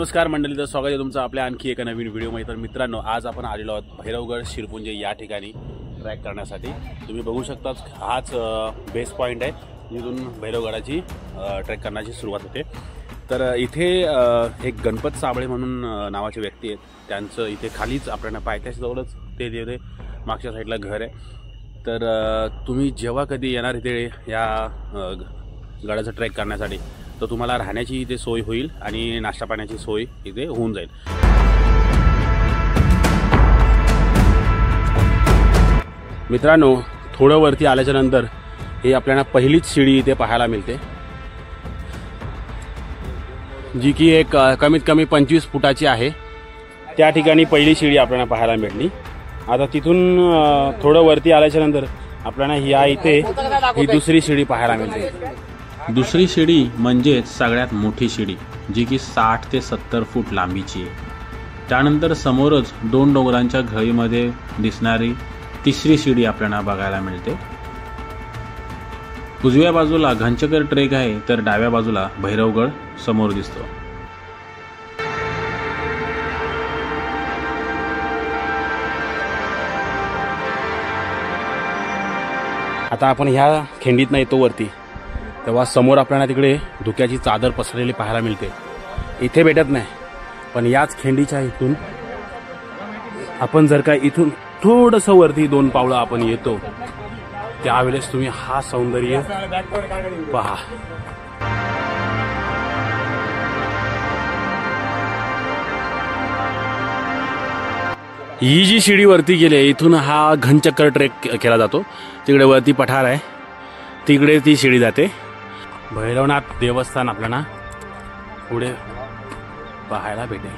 नमस्कार मंडळी, तर स्वागत आहे तुमचं आपल्या आणखी एका नवीन व्हिडिओमध्ये। तर मित्रांनो, आज आपण आलेलो आहोत भैरवगड शिरपुंज या ठिकाणी ट्रॅक करण्यासाठी। तुम्ही बघू शकता हाच बेस पॉईंट आहे जिथून भैरवगडाची ट्रॅक करण्याची सुरुवात होते। तर इथे एक गणपत साबळे म्हणून नावाचे व्यक्ती आहेत, त्यांचं इथे खालीच आपल्याला पायथ्याजवळच ते मागच्या साईडला घर आहे। तर तुम्ही जेव्हा कधी येणार इथे या गडाचा ट्रॅक करण्यासाठी तर तुम्हाला राहण्याची इथे सोय होईल आणि नाश्ता पाण्याची सोय इथे होऊन जाईल। मित्रांनो, थोडं वरती आल्याच्या नंतर हे आपल्याला पहिलीच शिडी इथे पाहायला मिळते, जी की एक कमीत कमी 25 फुटाची आहे। त्या ठिकाणी पहिली शिडी आपल्याला पाहायला मिळली। आता तिथून थोडं वरती आल्याच्या नंतर आपल्याला या इथे ही दुसरी शिडी पाहायला मिळते। दुसरी शिडी म्हणजे सगळ्यात मोठी शिडी, जी की 60 ते 70 फूट लांबीची आहे। त्यानंतर समोरच दोन डोंगरांच्या घळीमध्ये दिसणारी तिसरी शिडी आपल्याला बघायला मिळते। उजव्या बाजूला घनचक्कर ट्रेक आहे, तर डाव्या बाजूला भैरवगड समोर दिसतो। आता आपण ह्या खिंडीतनं येतो वरती, तेव्हा समोर आपल्याला तिकडे धुक्याची चादर पसरलेली पाहायला मिळते। इथे भेटत नाही, पण याच खिंडीच्या इथून आपण जर का इथून थोडंसं वरती 2 पावलं आपण येतो, त्यावेळेस तुम्ही हा सौंदर्य पहा। ही जी शिडी वरती गेली, इथून हा घनचक्कर ट्रेक केला जातो। तिकडे वरती पठार आहे, तिकडे ती शिडी जाते। भैरवनाथ देवस्थान आपल्याला पुढे पाहायला भेटेल।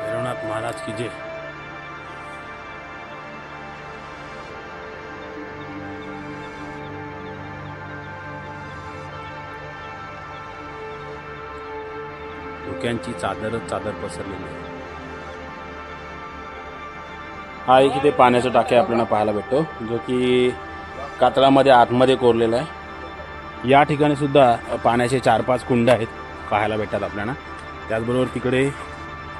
भैरवनाथ महाराज की जय। धुक्यांची चादर पसरलेली आहे। हा एक इथे पाण्याचा टाके आपल्याला पाहायला भेटतो, जो की कातळामध्ये आतमध्ये कोरलेला आहे। या ठिकाणी सुद्धा पाण्याचे 4-5 कुंड आहेत पाहायला भेटतात आपल्याला। त्याचबरोबर तिकडे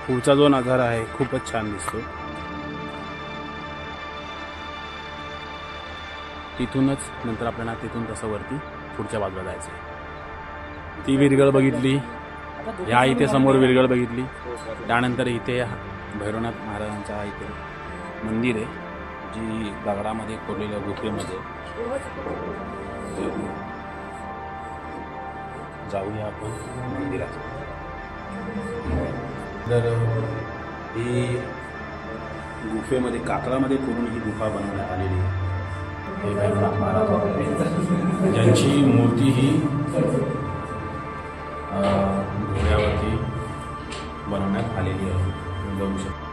पुढचा जो नजारा आहे खूपच छान दिसतो। तिथूनच नंतर आपल्याला तिथून तसं वरती पुढच्या बाजूला जायचं आहे। ती विरगळ बघितली, या इथे समोर विरगळ बघितली, त्यानंतर इथे भैरवनाथ महाराजांचा इथे मंदिर आहे, जी दगडामध्ये कोरलेल्या गुफेमध्ये। जाऊया आपण मंदिरात। तर ही गुफेमध्ये कातळामध्ये कोरून ही गुफा बनवण्यात आलेली आहे। हे भैरवनाथ महाराज ज्यांची मूर्ती ही घोड्यावरती बनवण्यात आलेली आहे, बघू शकता।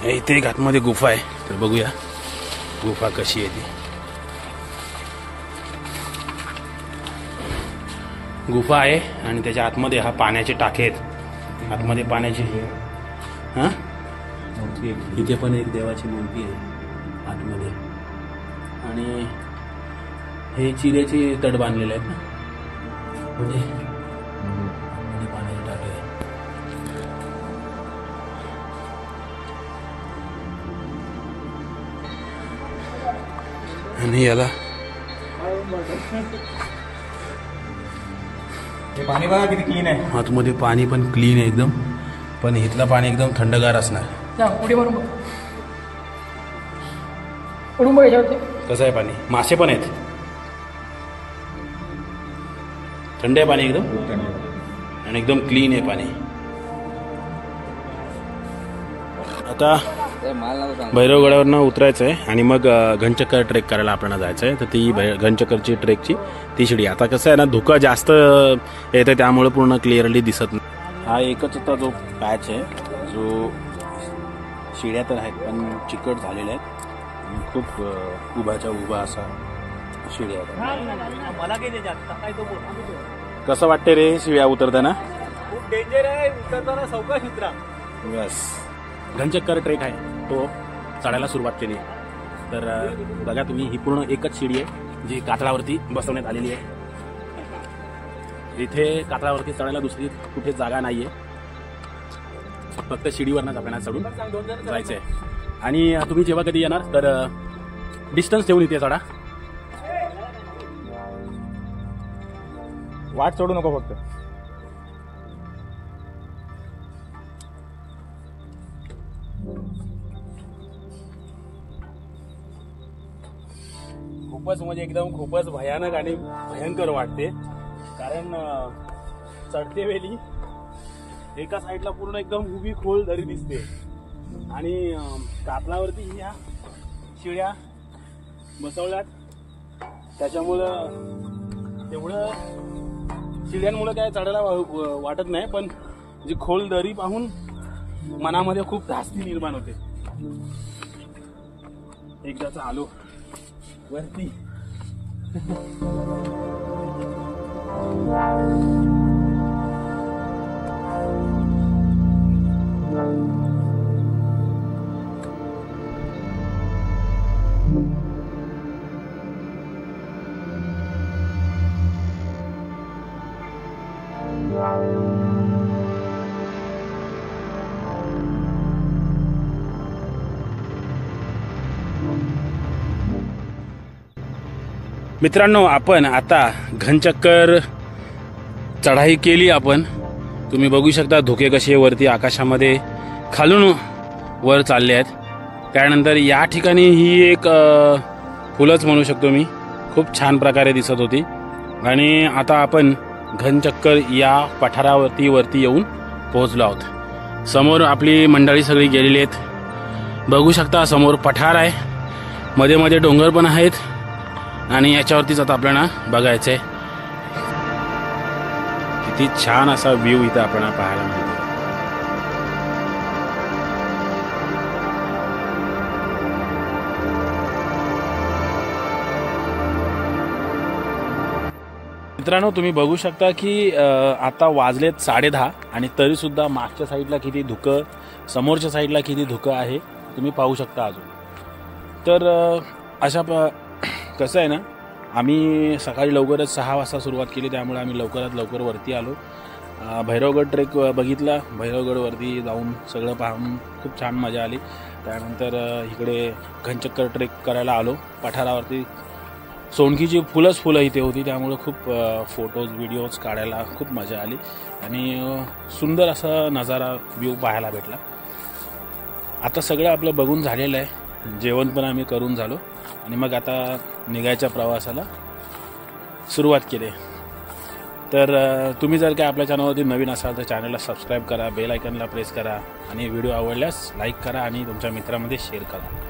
इथे एक आतमध्ये गुफा आहे, तर बघूया गुफा कशी आहे ती। गुफा आहे आणि त्याच्या आतमध्ये हा पाण्याचे टाके आहेत। आतमध्ये पाण्याची इथे पण एक देवाची मूर्ती आहे आतमध्ये, आणि हे चिऱ्याचे तट बांधलेले आहेत ना, म्हणजे आतमध्ये पाण्याचे टाके आहे। आणि याला पाणी बघा किती क्लीन आहे। आतमध्ये पाणी पण क्लीन आहे एकदम, पण इथलं पाणी एकदम थंडगार असणार। कसं आहे पाणी? मासे पण आहेत, थंड आहे पाणी एकदम, आणि एकदम क्लीन आहे पाणी। आता भैरवगडावरनं उतरायचं आहे आणि मग घनचक्कर ट्रेक करायला आपल्याला जायचं आहे। तर ती घनचक्करची ट्रेकची ती शिडी। आता कसं आहे ना, धुका जास्त येतं, त्यामुळे पूर्ण क्लिअरली दिसत नाही। हा एकच होता जो पॅच आहे, जो शिड्या तर आहेत पण चिकट झालेल्या आहेत आणि खूप उभ्याच्या उभा असा शिड्या आहेत। कसं वाटते रे शिड्या उतरताना? खूप डेंजर आहे, उतरताना सावकाश उतरा। बस घनचक्कर ट्रेक आहे तो चढायला सुरुवात केली। तर बघा तुम्ही, ही पूर्ण एकच शिडी आहे जी कातळावरती बसवण्यात आलेली आहे. इथे कातळावरती चढायला दुसरी कुठे जागा नाहीये, फक्त शिडीवरनंच आपल्याला चढून जायचं आहे. आणि तुम्ही जेव्हा कधी येणार तर डिस्टन्स ठेवून इथे चढा. वाट सोडू नको फक्त. खूपच म्हणजे एकदम खूपच भयानक आणि भयंकर वाटते. कारण चढते वेळी एका साईडला पूर्ण एकदम उभी खोल दरी दिसते आणि कातळावरती ह्या शिड्या बसवल्यात. त्याच्यामुळं तेवढं शिड्यांमुळे काय चढायला वाटत नाही, पण जी खोल दरी पाहून मनामध्ये खूप धास्ती निर्माण होते. एकदाच आलो वरती. मित्रांनो, आपण आता घनचक्कर चढाई केली आपण. तुम्ही बघू शकता धुके कसे वरती आकाशामध्ये खालून वर चालले आहेत. त्यानंतर या ठिकाणी ही एक फुलंच म्हणू शकतो मी, खूप छान प्रकारे दिसत होती. आणि आता आपण घनचक्कर या पठारावरती येऊन पोहोचलो आहोत. समोर आपली मंडळी सगळी गेलेली आहेत. बघू शकता समोर पठार आहे, मध्ये मध्ये डोंगर पण आहेत आणि याच्यावरतीच आता आपल्याला बघायचं आहे. किती छान असा व्ह्यू इथं आपल्याला पाहायला मिळतो. मित्रांनो, तुम्ही बघू शकता की आता वाजलेत 10:30 आणि तरी सुद्धा मागच्या साईडला किती धुकं, समोरच्या साईडला किती धुकं आहे तुम्ही पाहू शकता अजून. तर अशा कसं आहे ना, आम्ही सकाळी लवकरच 6 वाजता सुरुवात केली, त्यामुळे आम्ही लवकरात लवकर वरती आलो. भैरवगड ट्रेक बघितला. भैरवगडवरती जाऊन सगळं पाहून खूप छान मजा आली. त्यानंतर इकडे घनचक्कर ट्रेक करायला आलो. पठारावरती सोनकीची फुलं इथे होती, त्यामुळे खूप फोटोज व्हिडिओज काढायला खूप मजा आली आणि सुंदर असा नजारा व्ह्यू पाहायला भेटला. आता सगळं आपलं बघून झालेलं आहे. जेवण पण आम्ही करून झालो आणि मग आता निघायच्या प्रवासाला सुरुवात केली. तर तुम्ही जर काय आपल्या चॅनलवरती नवीन असाल तर चॅनलला सबस्क्राईब करा, बेल आयकॉनला प्रेस करा आणि व्हिडिओ आवडल्यास लाईक करा आणि तुमच्या मित्रांमध्ये शेअर करा.